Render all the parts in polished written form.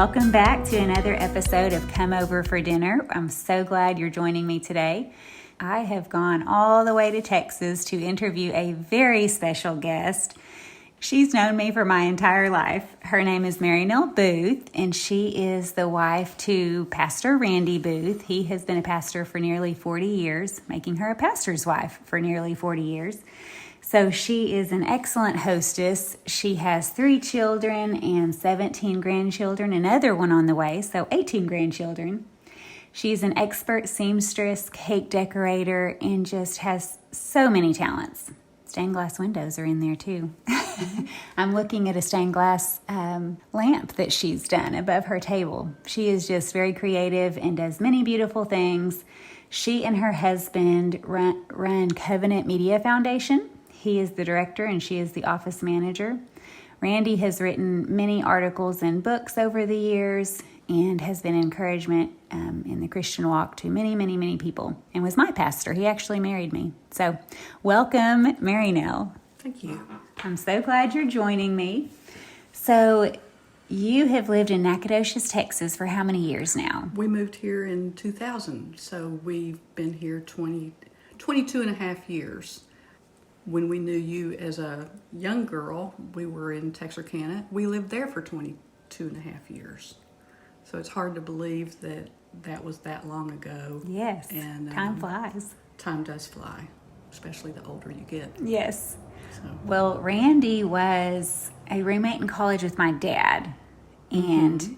Welcome back to another episode of Come Over for Dinner. I'm so glad you're joining me today. I have gone all the way to Texas to interview a very special guest. She's known me for my entire life. Her name is Marinell Booth, and she is the wife to Pastor Randy Booth. He has been a pastor for nearly 40 years, making her a pastor's wife for nearly 40 years. So she is an excellent hostess. She has 3 children and 17 grandchildren, another one on the way, so 18 grandchildren. She's an expert seamstress, cake decorator, and just has so many talents. Stained glass windows are in there too. I'm looking at a stained glass lamp that she's done above her table. She is just very creative and does many beautiful things. She and her husband run Covenant Media Foundation. He is the director and she is the office manager. Randy has written many articles and books over the years and has been encouragement in the Christian walk to many, many, many people, and was my pastor. He actually married me. So welcome, Marinell. Thank you. I'm so glad you're joining me. So you have lived in Nacogdoches, Texas for how many years now? We moved here in 2000, so we've been here 22 and a half years. When we knew you as a young girl, we were in Texarkana. We lived there for 22 and a half years. So it's hard to believe that that was that long ago. Yes, and time flies. Time does fly, especially the older you get. Yes. So. Well, Randy was a roommate in college with my dad. And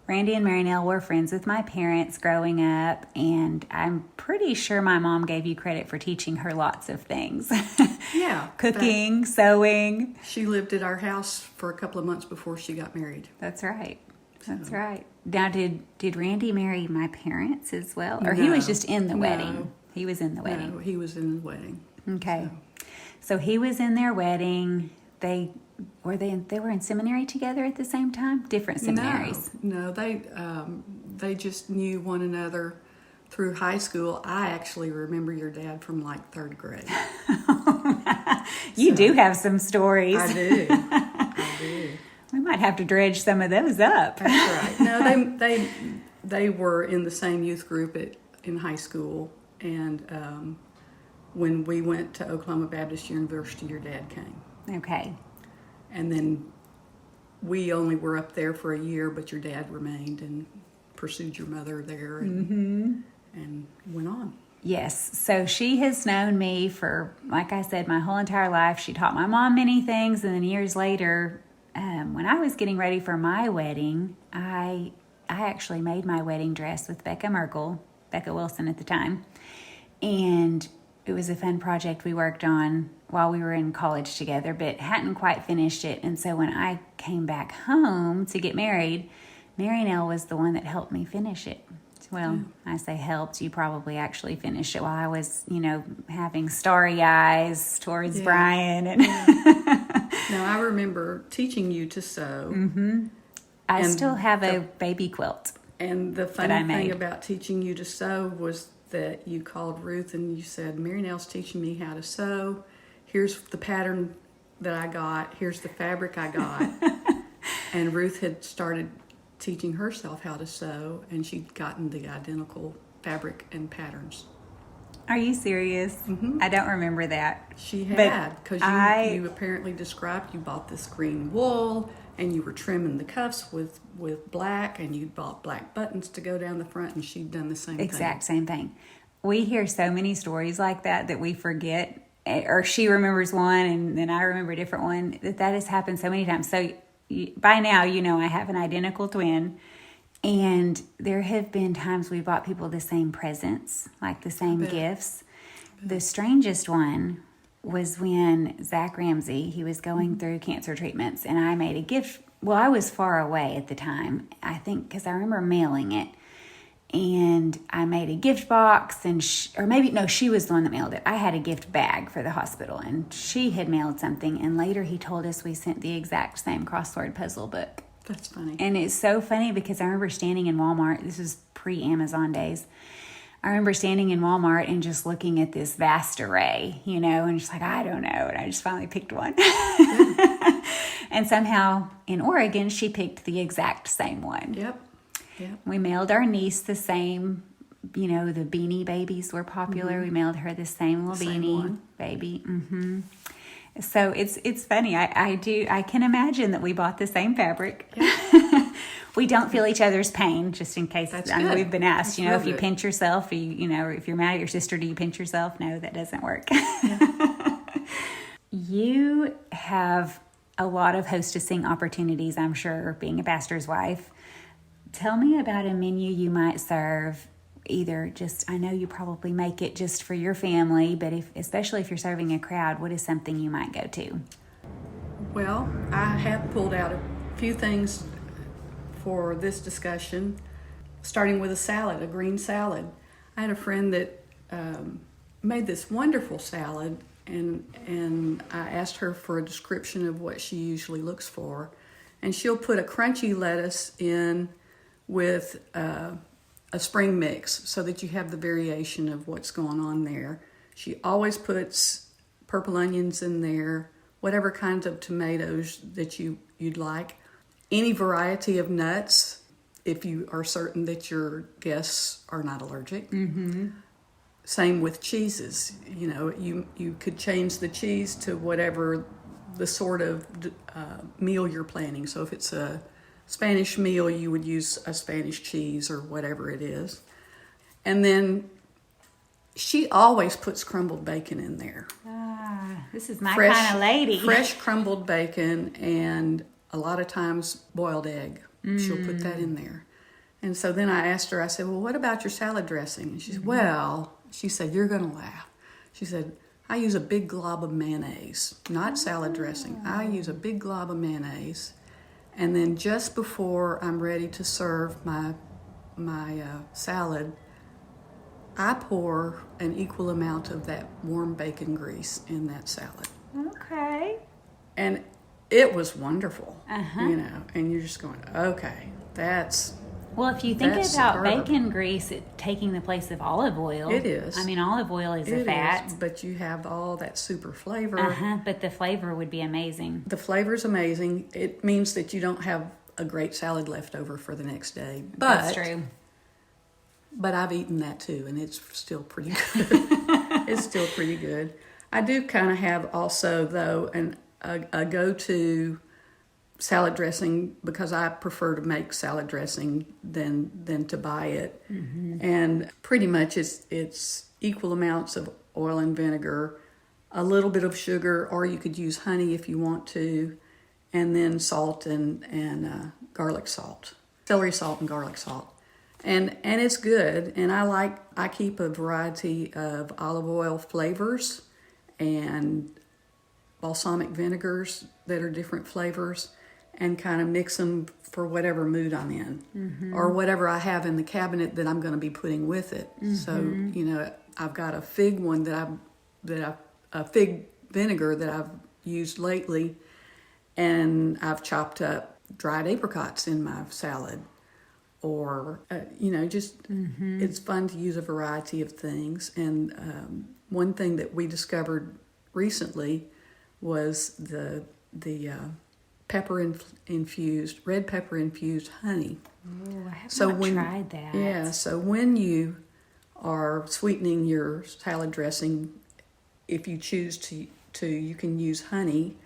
Randy and Marinell were friends with my parents growing up, and I'm pretty sure my mom gave you credit for teaching her lots of things. Yeah. Cooking, sewing. She lived at our house for a couple of months before she got married. That's right. That's right. Now, did Randy marry my parents as well? Or No. he was just in the No. wedding? He was in the wedding. No, he was in the wedding. Okay. So he was in their wedding. They were in seminary together at the same time? Different seminaries. No, they just knew one another through high school. I actually remember your dad from like 3rd grade. You do have some stories. I do. We might have to dredge some of those up. That's right. No, they were in the same youth group in high school, and when we went to Oklahoma Baptist University, your dad came. Okay. And then we only were up there for a year, but your dad remained and pursued your mother there and went on. Yes. So she has known me for, like I said, my whole entire life. She taught my mom many things. And then years later, when I was getting ready for my wedding, I actually made my wedding dress with Becca Wilson at the time. And it was a fun project we worked on while we were in college together, but hadn't quite finished it. And so when I came back home to get married, Marinell was the one that helped me finish it. Well, I say helped. You probably actually finished it while I was, having starry eyes towards Brian. And Now, I remember teaching you to sew. I still have a baby quilt. And the funny thing about teaching you to sew was that you called Ruth and you said, Marinell's teaching me how to sew. Here's the pattern that I got. Here's the fabric I got. And Ruth had started teaching herself how to sew, and she'd gotten the identical fabric and patterns. Are you serious? I don't remember that. She had, because you apparently described you bought this green wool, and you were trimming the cuffs with black, and you bought black buttons to go down the front, and she'd done the same thing. Exact same thing. We hear so many stories like that we forget, or she remembers one, and then I remember a different one. That has happened so many times. So by now, I have an identical twin. And there have been times we bought people the same presents, like the same gifts. The strangest one was when Zach Ramsey, he was going through cancer treatments, and I made a gift. Well, I was far away at the time, I think, because I remember mailing it. And I made a gift box, and she was the one that mailed it. I had a gift bag for the hospital, and she had mailed something. And later he told us we sent the exact same crossword puzzle book. That's funny. And it's so funny because I remember standing in Walmart. This was pre-Amazon days. I remember standing in Walmart and just looking at this vast array, and just like, I don't know. And I just finally picked one. And somehow in Oregon, she picked the exact same one. Yep. We mailed our niece the same, the Beanie Babies were popular. We mailed her the same little beanie baby. So it's funny. I can imagine that we bought the same fabric. Yeah. We don't feel each other's pain, just in case. We've been asked, if you pinch yourself, if you're mad at your sister, do you pinch yourself? No, that doesn't work. Yeah. You have a lot of hostessing opportunities, I'm sure, being a pastor's wife. Tell me about a menu you might serve. Either I know you probably make it just for your family, but especially if you're serving a crowd, what is something you might go to? Well, I have pulled out a few things for this discussion, starting with a green salad. I had a friend that made this wonderful salad, and I asked her for a description of what she usually looks for, and she'll put a crunchy lettuce in with a spring mix so that you have the variation of what's going on there. She always puts purple onions in there, whatever kinds of tomatoes that you'd like. Any variety of nuts, if you are certain that your guests are not allergic. Mm-hmm. Same with cheeses. You could change the cheese to whatever the sort of meal you're planning. So if it's a Spanish meal, you would use a Spanish cheese or whatever it is. And then she always puts crumbled bacon in there. This is my kind of lady. Fresh crumbled bacon, and a lot of times boiled egg. She'll put that in there. And so then I asked her, I said, well, what about your salad dressing? And she said, she said, you're going to laugh. She said, I use a big glob of mayonnaise, not salad dressing. I use a big glob of mayonnaise. And then just before I'm ready to serve my salad, I pour an equal amount of that warm bacon grease in that salad. Okay. And it was wonderful, and you're just going, okay, that's... Well, if you think about bacon grease taking the place of olive oil. It is. I mean, olive oil is a fat. But you have all that super flavor. But the flavor would be amazing. The flavor's amazing. It means that you don't have a great salad left over for the next day. That's true. But I've eaten that too, and it's still pretty good. It's still pretty good. I do kind of have also, though, a go-to salad dressing, because I prefer to make salad dressing than to buy it. Mm-hmm. And pretty much it's equal amounts of oil and vinegar, a little bit of sugar, or you could use honey if you want to, and then salt and garlic salt, celery salt and garlic salt. And it's good. And I keep a variety of olive oil flavors and balsamic vinegars that are different flavors, and kind of mix them for whatever mood I'm in, or whatever I have in the cabinet that I'm going to be putting with it. So, I've got a fig one a fig vinegar that I've used lately, and I've chopped up dried apricots in my salad. Or, it's fun to use a variety of things. And one thing that we discovered recently was the red pepper infused honey. Oh, I have not tried that. Yeah, so when you are sweetening your salad dressing, if you choose to you can use honey,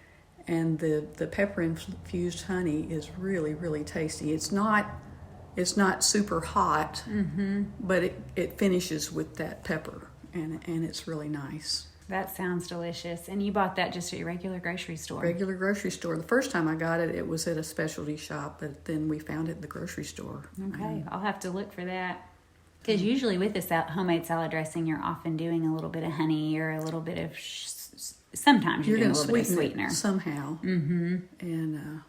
and the pepper infused honey is really, really tasty. It's not super hot, but it finishes with that pepper, and it's really nice. That sounds delicious. And you bought that just at your regular grocery store? Regular grocery store. The first time I got it, it was at a specialty shop, but then we found it at the grocery store. Okay, I'll have to look for that. Because usually with this homemade salad dressing, you're often doing a little bit of honey or a little bit of... sometimes you're doing a little bit of sweetener. It somehow. Mm-hmm. And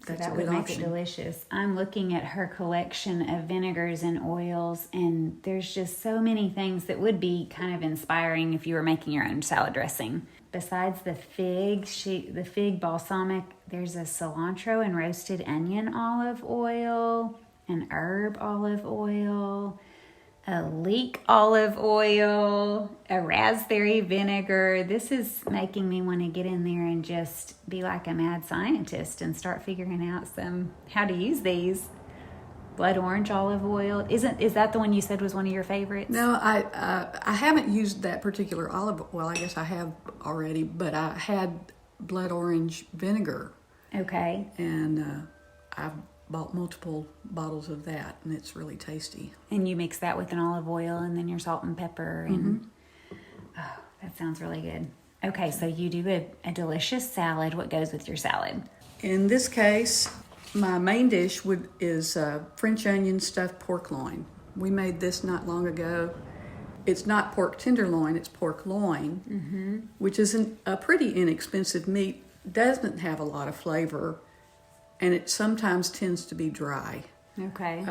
that's that a would good make option. It delicious. I'm looking at her collection of vinegars and oils, and there's just so many things that would be kind of inspiring if you were making your own salad dressing. Besides the fig balsamic, there's a cilantro and roasted onion olive oil, an herb olive oil. a leek olive oil, a raspberry vinegar. This is making me want to get in there and just be like a mad scientist and start figuring out how to use these. Blood orange olive oil. Is that the one you said was one of your favorites? No, I haven't used that particular olive oil. I guess I have already, but I had blood orange vinegar. Okay. And I've bought multiple bottles of that, and it's really tasty. And you mix that with an olive oil and then your salt and pepper. And oh, that sounds really good. Okay, so you do a delicious salad. What goes with your salad? In this case, my main dish is French onion stuffed pork loin. We made this not long ago. It's not pork tenderloin, it's pork loin, which is a pretty inexpensive meat. Doesn't have a lot of flavor, and it sometimes tends to be dry. Okay.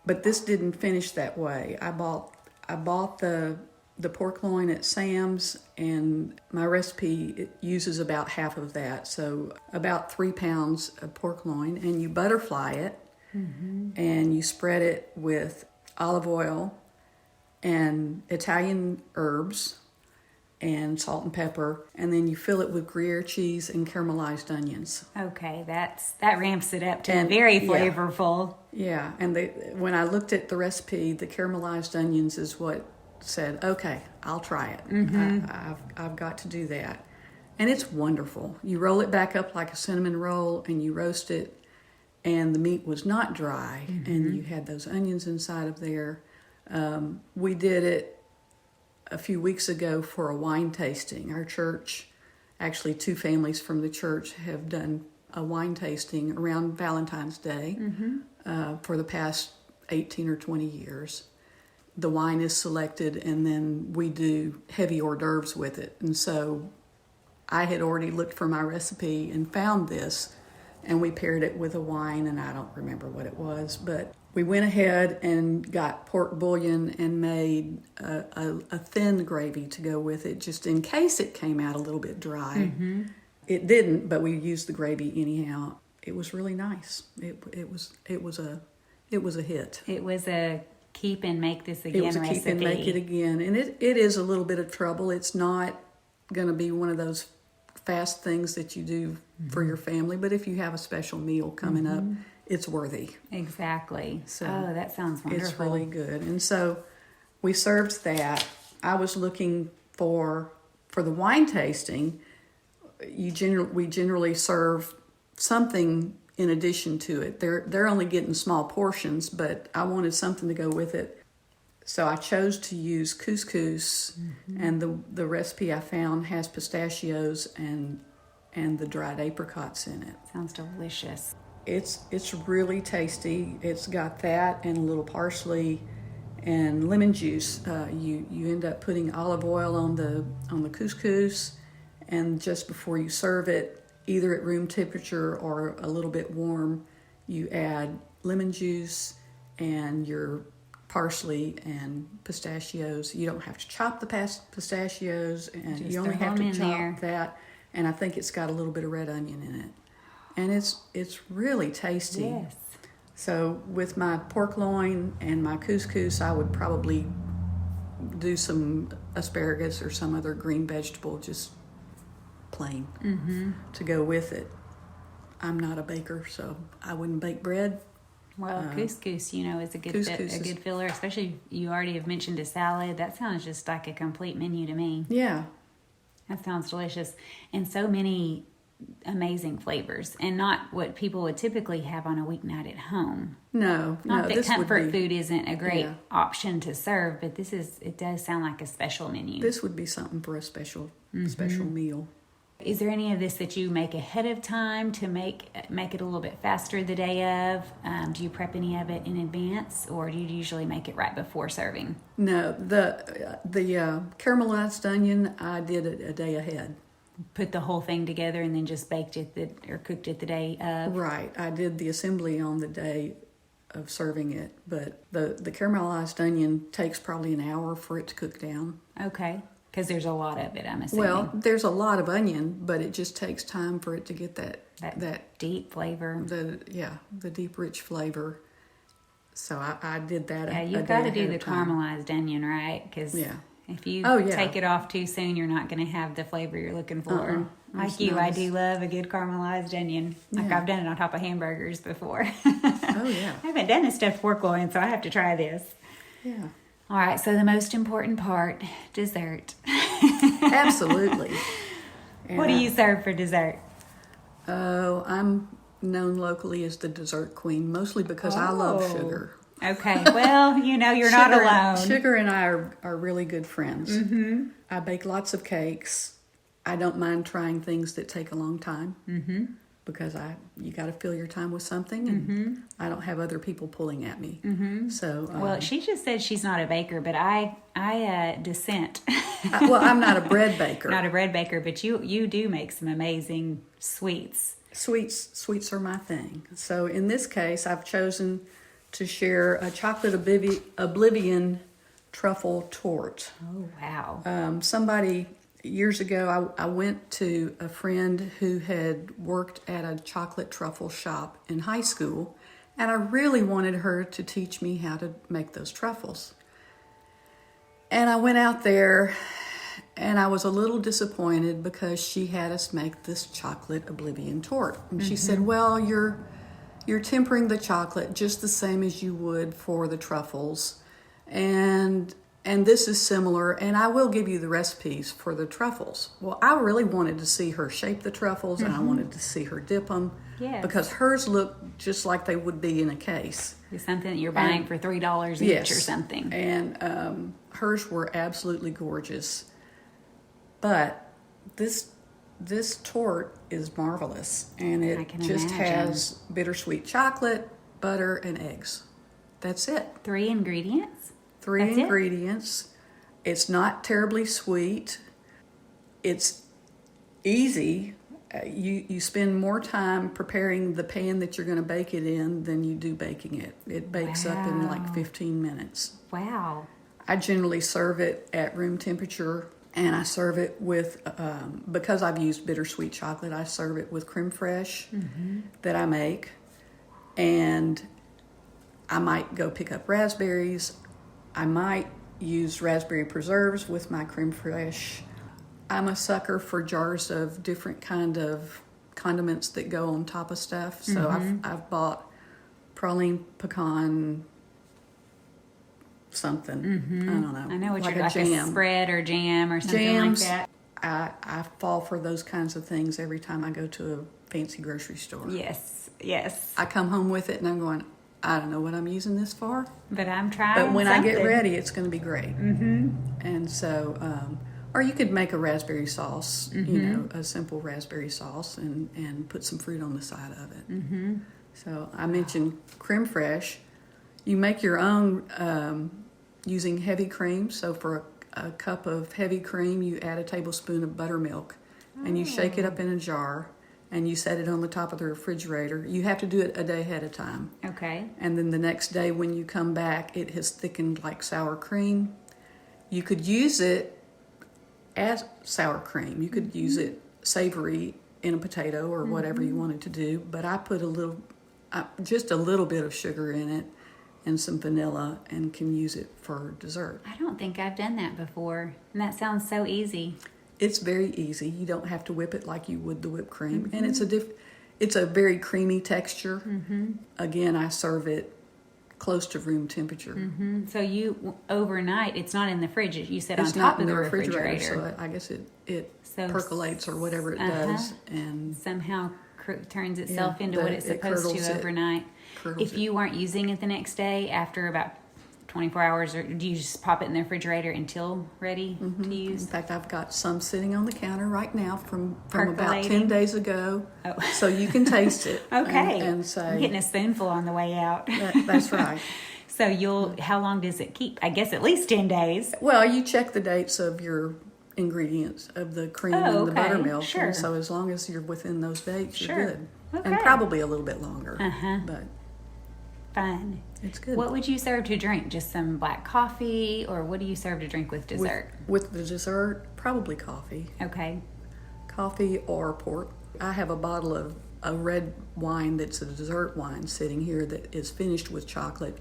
But this didn't finish that way. I bought the pork loin at Sam's, and my recipe uses about half of that, so about 3 pounds of pork loin, and you butterfly it, and you spread it with olive oil and Italian herbs and salt and pepper, and then you fill it with Gruyere cheese and caramelized onions. Okay, that ramps it up to very flavorful. Yeah, and when I looked at the recipe, the caramelized onions is what said, okay, I'll try it. I've got to do that. And it's wonderful. You roll it back up like a cinnamon roll and you roast it, and the meat was not dry, and you had those onions inside of there. We did it a few weeks ago for a wine tasting. Our church, actually 2 families from the church, have done a wine tasting around Valentine's Day for the past 18 or 20 years. The wine is selected, and then we do heavy hors d'oeuvres with it. And so I had already looked for my recipe and found this, and we paired it with a wine, and I don't remember what it was, but we went ahead and got pork bouillon and made a thin gravy to go with it, just in case it came out a little bit dry. It didn't, but we used the gravy anyhow. It was really nice. It was a hit. It was a keep and make this again recipe. It was a keep and make it again, and it is a little bit of trouble. It's not going to be one of those fast things that you do for your family, but if you have a special meal coming up, it's worthy. Exactly. So that sounds wonderful. It's really good. And so we served that. I was looking for the wine tasting. We generally serve something in addition to it. They're only getting small portions, but I wanted something to go with it. So I chose to use couscous, and the recipe I found has pistachios and the dried apricots in it. Sounds delicious. It's really tasty. It's got that and a little parsley and lemon juice. You end up putting olive oil on the couscous, and just before you serve it, either at room temperature or a little bit warm, you add lemon juice and your parsley and pistachios. You don't have to chop the pistachios, and Just you only have to chop there. that. And I think it's got a little bit of red onion in it. And it's really tasty. Yes. So with my pork loin and my couscous, I would probably do some asparagus or some other green vegetable, just plain, to go with it. I'm not a baker, so I wouldn't bake bread. Well, couscous, is a good filler, especially you already have mentioned a salad. That sounds just like a complete menu to me. Yeah. That sounds delicious. And so many amazing flavors, and not what people would typically have on a weeknight at home. No, not that this comfort food isn't a great option to serve, but it does sound like a special menu. This would be something for a special meal. Is there any of this that you make ahead of time to make it a little bit faster the day of? Do you prep any of it in advance, or do you usually make it right before serving? No, the caramelized onion, I did it a day ahead. Put the whole thing together and then just baked it or cooked it the day of? Right. I did the assembly on the day of serving it, but the caramelized onion takes probably an hour for it to cook down. Okay. Because there's a lot of it, I'm assuming. Well, there's a lot of onion, but it just takes time for it to get that deep flavor. The deep, rich flavor. So I did that. Yeah, you've got to do the caramelized onion, right? Because if you take it off too soon, you're not going to have the flavor you're looking for. Like you, nice. I do love a good caramelized onion. Like I've done it on top of hamburgers before. Oh, yeah. I haven't done a stuffed pork loin, so I have to try this. Yeah. All right, so the most important part, dessert. Absolutely. Yeah. What do you serve for dessert? Oh, I'm known locally as the dessert queen, mostly because I love sugar. Okay, well, you're not alone. Sugar and I are really good friends. Mm-hmm. I bake lots of cakes. I don't mind trying things that take a long time because you got to fill your time with something, and I don't have other people pulling at me. Mm-hmm. So, well, she just said she's not a baker, but I dissent. I'm not a bread baker. Not a bread baker, but you do make some amazing sweets. Sweets are my thing. So in this case, I've chosen to share a chocolate oblivion truffle torte. Oh, wow. Somebody years ago, I went to a friend who had worked at a chocolate truffle shop in high school, and I really wanted her to teach me how to make those truffles. And I went out there, and I was a little disappointed because she had us make this chocolate oblivion torte. And she said, well, you're tempering the chocolate just the same as you would for the truffles. And this is similar, and I will give you the recipes for the truffles. Well, I really wanted to see her shape the truffles, and I wanted to see her dip them. Yes. Because hers look just like they would be in a case. It's something that you're buying for $3 each or something. And hers were absolutely gorgeous. But this torte is marvelous, and it just has bittersweet chocolate, butter, and eggs. That's it. 3 ingredients? That's ingredients. It's not terribly sweet. It's easy. You spend more time preparing the pan that you're going to bake it in than you do baking it. It bakes up in like 15 minutes. Wow. I generally serve it at room temperature, and I serve it with, because I've used bittersweet chocolate, I serve it with creme fraiche that I make. And I might go pick up raspberries. I might use raspberry preserves with my creme fraiche. I'm a sucker for jars of different kind of condiments that go on top of stuff. So I've bought praline pecan something. I don't know. I know what like you're like a spread or jam or something like that. I fall for those kinds of things every time I go to a fancy grocery store. Yes. I come home with it and I'm going, I don't know what I'm using this for. But I'm trying But when something. I get ready, it's going to be great. And so, or you could make a raspberry sauce, a simple raspberry sauce and put some fruit on the side of it. So I mentioned creme fraiche. You make your own using heavy cream. So for a cup of heavy cream, you add a tablespoon of buttermilk and you shake it up in a jar. And you set it on the top of the refrigerator. You have to do it a day ahead of time. Okay. And then the next day when you come back, it has thickened like sour cream. You could use it as sour cream. You could use it savory in a potato or whatever you wanted to do. But I put just a little bit of sugar in it and some vanilla and can use it for dessert. I don't think I've done that before. And that sounds so easy. It's very easy. You don't have to whip it like you would the whipped cream. And it's a very creamy texture. Again, I serve it close to room temperature. So you, overnight, it's not in the fridge. You said it's on top not of in the refrigerator. So I guess it percolates or whatever it does. And somehow turns itself into what it's supposed to overnight. If you weren't using it the next day, after about 24 hours, or do you just pop it in the refrigerator until ready to use? In fact, I've got some sitting on the counter right now from about 10 days ago. So you can taste it. Okay. And say, I'm getting a spoonful on the way out. That's right. So how long does it keep? I guess at least 10 days. Well, you check the dates of your ingredients of the cream and the buttermilk. Sure. And so as long as you're within those dates, you're good. Okay. And probably a little bit longer. But fun. It's good. What would you serve to drink? Just some black coffee, or what do you serve to drink with dessert? With the dessert, probably coffee. Okay. Coffee or port. I have a bottle of a red wine that's a dessert wine sitting here that is finished with chocolate,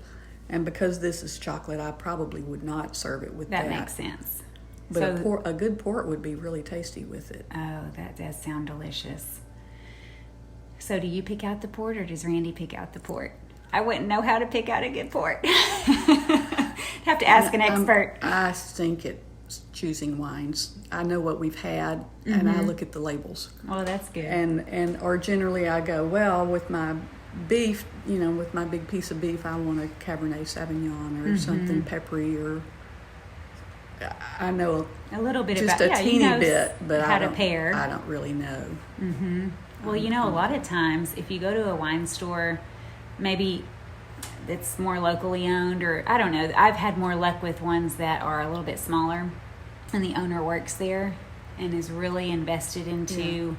And because this is chocolate, I probably would not serve it with that. That makes sense. But a good port would be really tasty with it. Oh, that does sound delicious. So do you pick out the port, or does Randy pick out the port? I wouldn't know how to pick out a good port. Have to ask an expert. I stink at choosing wines. I know what we've had, and I look at the labels. Oh, that's good. Or generally I go, well, with my beef, with my big piece of beef, I want a Cabernet Sauvignon or something peppery, or I know a little bit just about a teeny bit, but how to pair. I don't really know. Well, a lot of times if you go to a wine store, maybe that's more locally owned, or I don't know. I've had more luck with ones that are a little bit smaller, and the owner works there and is really invested into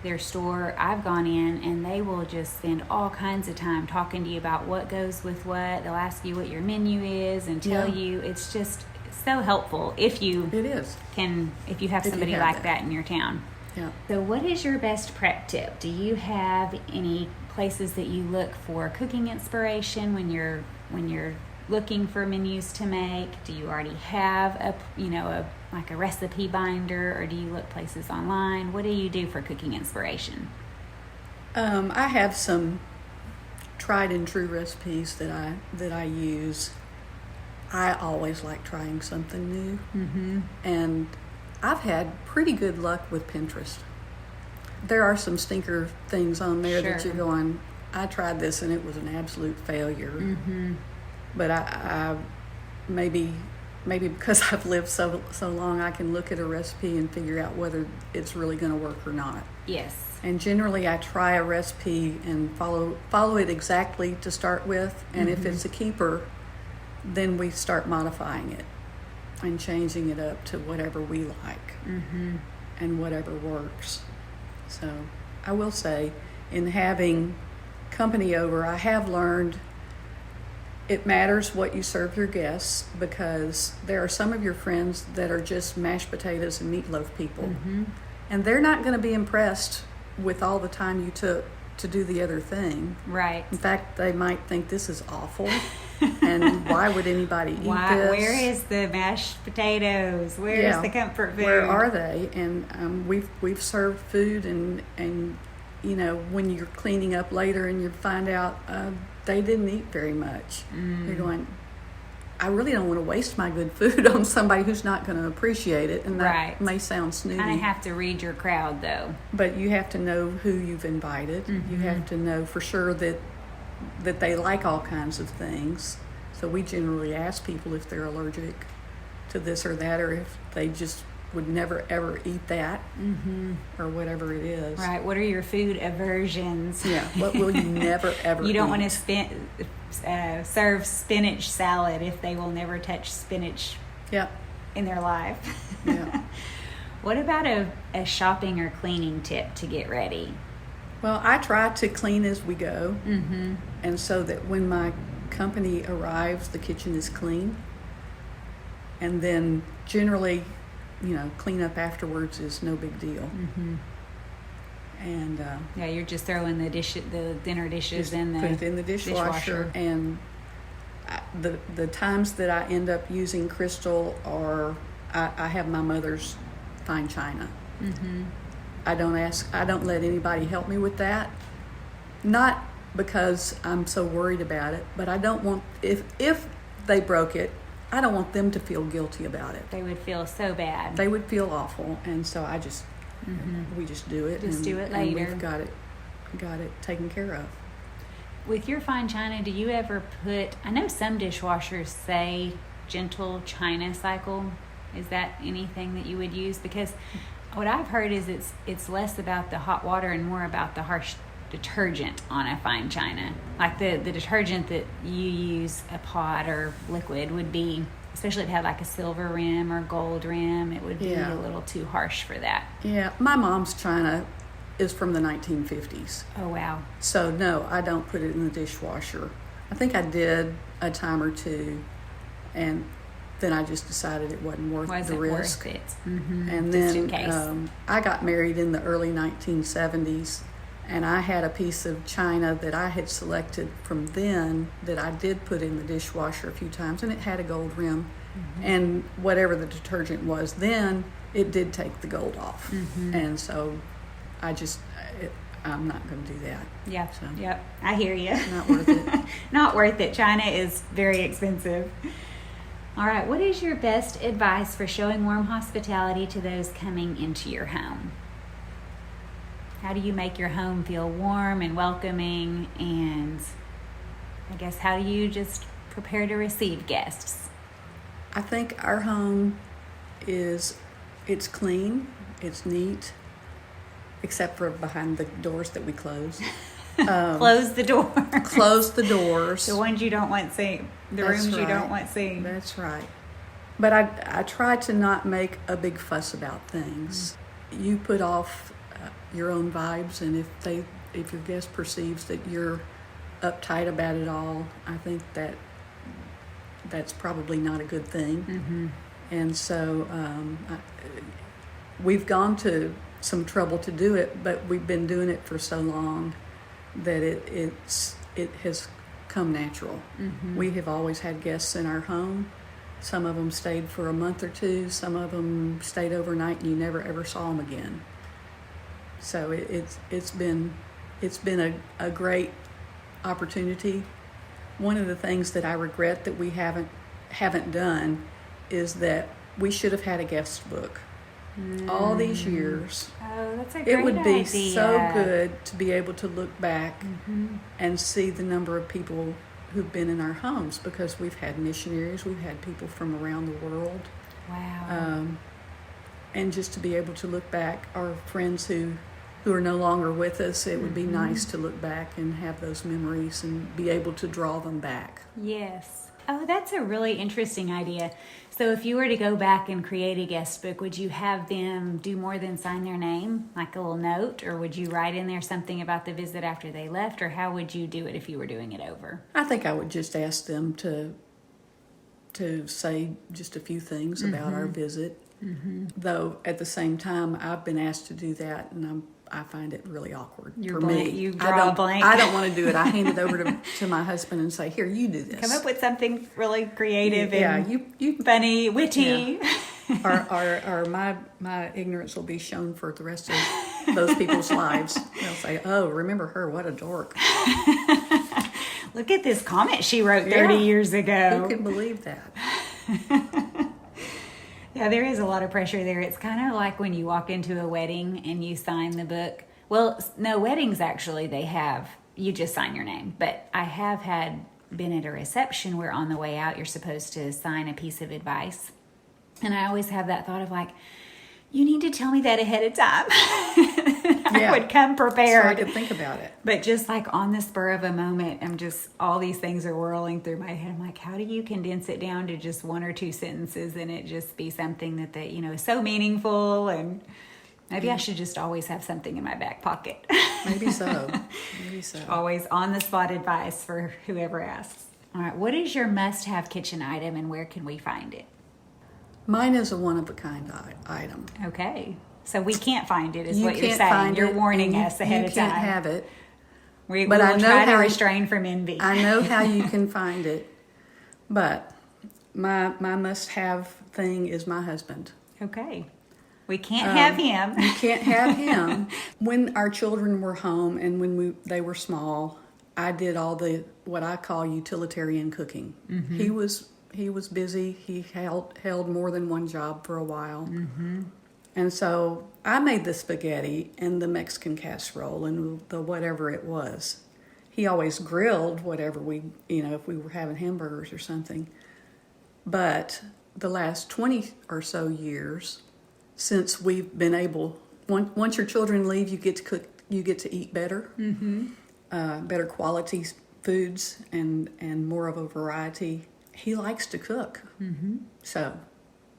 their store. I've gone in and they will just spend all kinds of time talking to you about what goes with what. They'll ask you what your menu is and tell you. It's just so helpful if you have somebody like that in your town. Yeah. So what is your best prep tip? Do you have any places that you look for cooking inspiration when you're looking for menus to make? Do you already have a recipe binder, or do you look places online? What do you do for cooking inspiration? I have some tried and true recipes that I use. I always like trying something new, and I've had pretty good luck with Pinterest. There are some stinker things on there that you're going, I tried this and it was an absolute failure. But I maybe because I've lived so long, I can look at a recipe and figure out whether it's really going to work or not. Yes. And generally I try a recipe and follow it exactly to start with, and if it's a keeper, then we start modifying it and changing it up to whatever we like and whatever works. So I will say, in having company over, I have learned it matters what you serve your guests, because there are some of your friends that are just mashed potatoes and meatloaf people, and they're not going to be impressed with all the time you took to do the other thing. Right. In fact, they might think this is awful, and why would anybody eat this? Where is the mashed potatoes? Where is the comfort food? Where are they? And we've served food, and when you're cleaning up later and you find out they didn't eat very much, you're going, I really don't want to waste my good food on somebody who's not going to appreciate it. And that may sound snooty. You kind of have to read your crowd, though. But you have to know who you've invited. You have to know for sure that they like all kinds of things. So we generally ask people if they're allergic to this or that, or if they just would never ever eat that, or whatever it is. Right. What are your food aversions? Yeah. What will you never ever You don't eat? want to serve spinach salad if they will never touch spinach in their life. Yeah. What about a shopping or cleaning tip to get ready? Well, I try to clean as we go, and so that when my company arrives, the kitchen is clean. And then generally, clean up afterwards is no big deal. And you're just throwing the dinner dishes in put it in the dishwasher. And the times that I end up using crystal are I have my mother's fine china. I don't let anybody help me with that. Not because I'm so worried about it, but I don't want, if they broke it, I don't want them to feel guilty about it. They would feel so bad. They would feel awful, and so I just we just do it. Do it later. And we've got it taken care of. With your fine china, do you ever put? I know some dishwashers say gentle china cycle. Is that anything that you would use? Because what I've heard is it's less about the hot water and more about the harsh detergent on a fine china. Like the detergent that you use, a pot or liquid, would be, especially if it had like a silver rim or gold rim, it would be a little too harsh for that. Yeah, my mom's china is from the 1950s. Oh, wow. So no, I don't put it in the dishwasher. I think I did a time or two, and then I just decided it wasn't worth the risk. Worth it? And just then in case. I got married in the early 1970s, And I had a piece of china that I had selected from then that I did put in the dishwasher a few times, and it had a gold rim. And whatever the detergent was then, it did take the gold off. And so I'm not going to do that. Yeah. So, yep. I hear you. Not worth it. Not worth it. China is very expensive. All right. What is your best advice for showing warm hospitality to those coming into your home? How do you make your home feel warm and welcoming? And I guess how do you just prepare to receive guests? I think our home it's clean, it's neat, except for behind the doors that we close. Close the door. Close the doors. The ones you don't want seen. The rooms you don't want seen. That's right. But I try to not make a big fuss about things. You put off your own vibes, and if your guest perceives that you're uptight about it all, I think that's probably not a good thing. And so we've gone to some trouble to do it, but we've been doing it for so long that it has come natural. We have always had guests in our home. Some of them stayed for a month or two. Some of them stayed overnight, and you never ever saw them again. So it's been a great opportunity. One of the things that I regret that we haven't done is that we should have had a guest book. All these years. Oh, that's a great idea. It would be so good to be able to look back and see the number of people who've been in our homes, because we've had missionaries, we've had people from around the world. Wow. And just to be able to look back, our friends who are no longer with us, it would be nice to look back and have those memories and be able to draw them back. Yes. Oh, that's a really interesting idea. So if you were to go back and create a guest book, would you have them do more than sign their name, like a little note, or would you write in there something about the visit after they left, or how would you do it if you were doing it over? I think I would just ask them to say just a few things about our visit. Though at the same time, I've been asked to do that, and I find it really awkward for me. You draw a blank. I don't want to do it. I hand it over to my husband and say, "Here, you do this. Come up with something really creative you funny, witty." Yeah. Or my ignorance will be shown for the rest of those people's lives. They'll say, "Oh, remember her? What a dork! Look at this comment she wrote 30 years ago." Who can believe that? Yeah, there is a lot of pressure there. It's kind of like when you walk into a wedding and you sign the book. Well, no, weddings actually, you just sign your name. But I have been at a reception where on the way out, you're supposed to sign a piece of advice. And I always have that thought of like, you need to tell me that ahead of time. I would come prepared. So I could think about it. But just like on the spur of a moment, all these things are whirling through my head. I'm like, how do you condense it down to just one or two sentences and it just be something that is so meaningful? And maybe I should just always have something in my back pocket. Maybe so. Always on the spot advice for whoever asks. All right. What is your must-have kitchen item and where can we find it? Mine is a one-of-a-kind item. Okay. So we can't find it, is you what you're saying. You're warning us ahead of time. You can't have it. We will try to restrain from envy. I know how you can find it, but my must-have thing is my husband. Okay. We can't have him. You can't have him. When our children were home and when they were small, I did all the what I call utilitarian cooking. He was busy. He held more than one job for a while. And so I made the spaghetti and the Mexican casserole and the whatever it was. He always grilled whatever if we were having hamburgers or something. But the last 20 or so years, since we've been able, once your children leave, you get to cook, you get to eat better, better quality foods and more of a variety. He likes to cook. So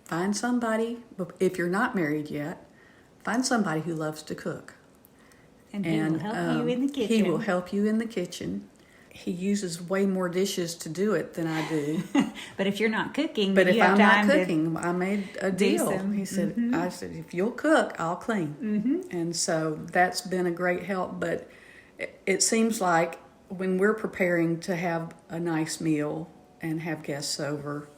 find somebody, if you're not married yet, find somebody who loves to cook. And he will help you in the kitchen. He will help you in the kitchen. He uses way more dishes to do it than I do. But if you're not cooking, but if I'm not cooking, I made a deal. He said, Mm-hmm. I said, if you'll cook, I'll clean. Mm-hmm. And so that's been a great help. But it seems like when we're preparing to have a nice meal and have guests over,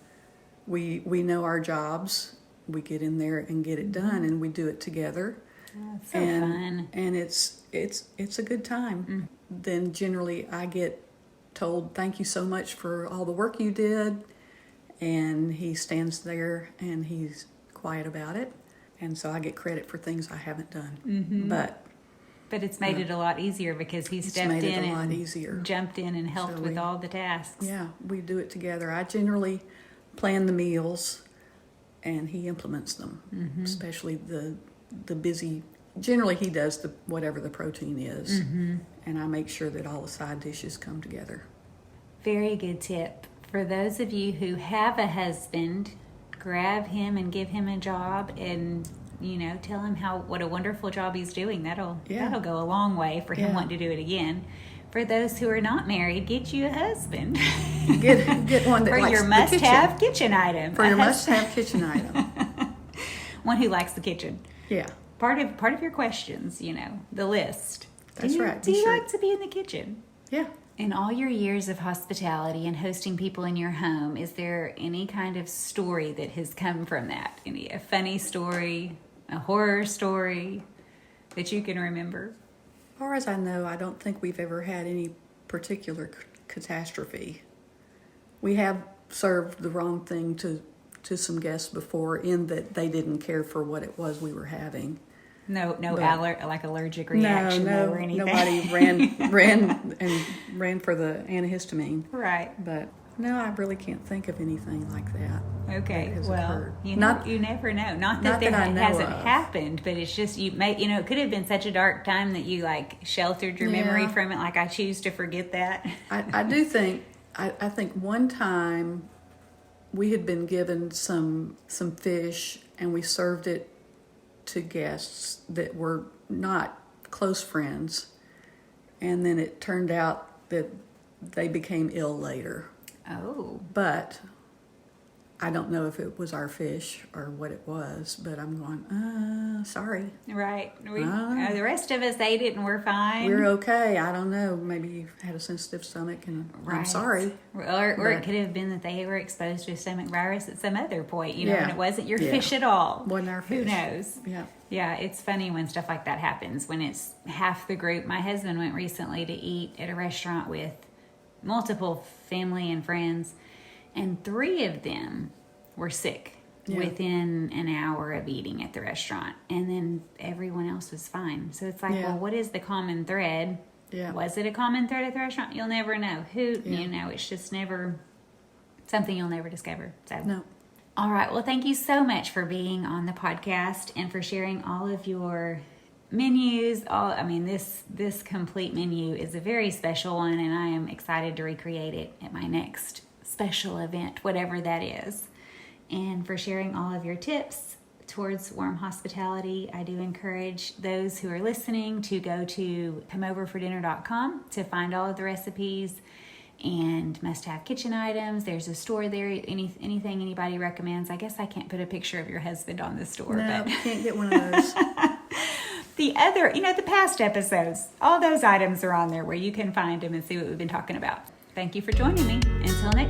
we know our jobs. We get in there and get it done, and we do it together. Oh, it's so fun. And it's a good time. Then generally I get told, thank you so much for all the work you did. And he stands there and he's quiet about it. And so I get credit for things I haven't done. But it's made it a lot easier because he stepped in and jumped in and helped with all the tasks. Yeah, we do it together. I generally plan the meals and he implements them, especially the busy. Generally, he does whatever the protein is, and I make sure that all the side dishes come together. Very good tip. For those of you who have a husband, grab him and give him a job, and tell him what a wonderful job he's doing. That'll go a long way for him wanting to do it again. For those who are not married, get you a husband. Get one that for likes your must-have kitchen item. For your must-have kitchen item. One who likes the kitchen. Yeah. Part of your questions, the list. That's right. Do you like to be in the kitchen? Yeah. In all your years of hospitality and hosting people in your home, is there any kind of story that has come from that? A funny story, a horror story that you can remember? As far as I know, I don't think we've ever had any particular catastrophe. We have served the wrong thing to some guests before, in that they didn't care for what it was we were having. No, allergic reaction or anything. Nobody ran for the antihistamine. Right. But no, I really can't think of anything like that. Okay. That has occurred. You never know. Not that it hasn't happened, but it's just it could have been such a dark time that you sheltered your memory from it. I choose to forget that. I do think. I think one time we had been given some fish, and we served it to guests that were not close friends, and then it turned out that they became ill later. Oh. But I don't know if it was our fish or what it was, but I'm going, sorry. Right. The rest of us ate it and we're fine. We're okay. I don't know. Maybe you had a sensitive stomach and I'm sorry. Or it could have been that they were exposed to a stomach virus at some other point, and it wasn't your fish at all. Wasn't our fish. Who knows? Yeah. Yeah, it's funny when stuff like that happens, when it's half the group. My husband went recently to eat at a restaurant with multiple family and friends, and 3 of them were sick within an hour of eating at the restaurant, and then everyone else was fine. So it's well, what is the common thread? Yeah. Was it a common thread at the restaurant? You'll never know. It's just never something you'll never discover. So no. All right. Well, thank you so much for being on the podcast and for sharing all of your menus. This complete menu is a very special one, and I am excited to recreate it at my next special event, whatever that is. And for sharing all of your tips towards warm hospitality. I do encourage those who are listening to go to comeoverfordinner.com to find all of the recipes and must-have kitchen items. There's a store there. Anything anybody recommends. I guess I can't put a picture of your husband on the store. No, but you can't get one of those. The other, the past episodes, all those items are on there where you can find them and see what we've been talking about. Thank you for joining me. Until next time.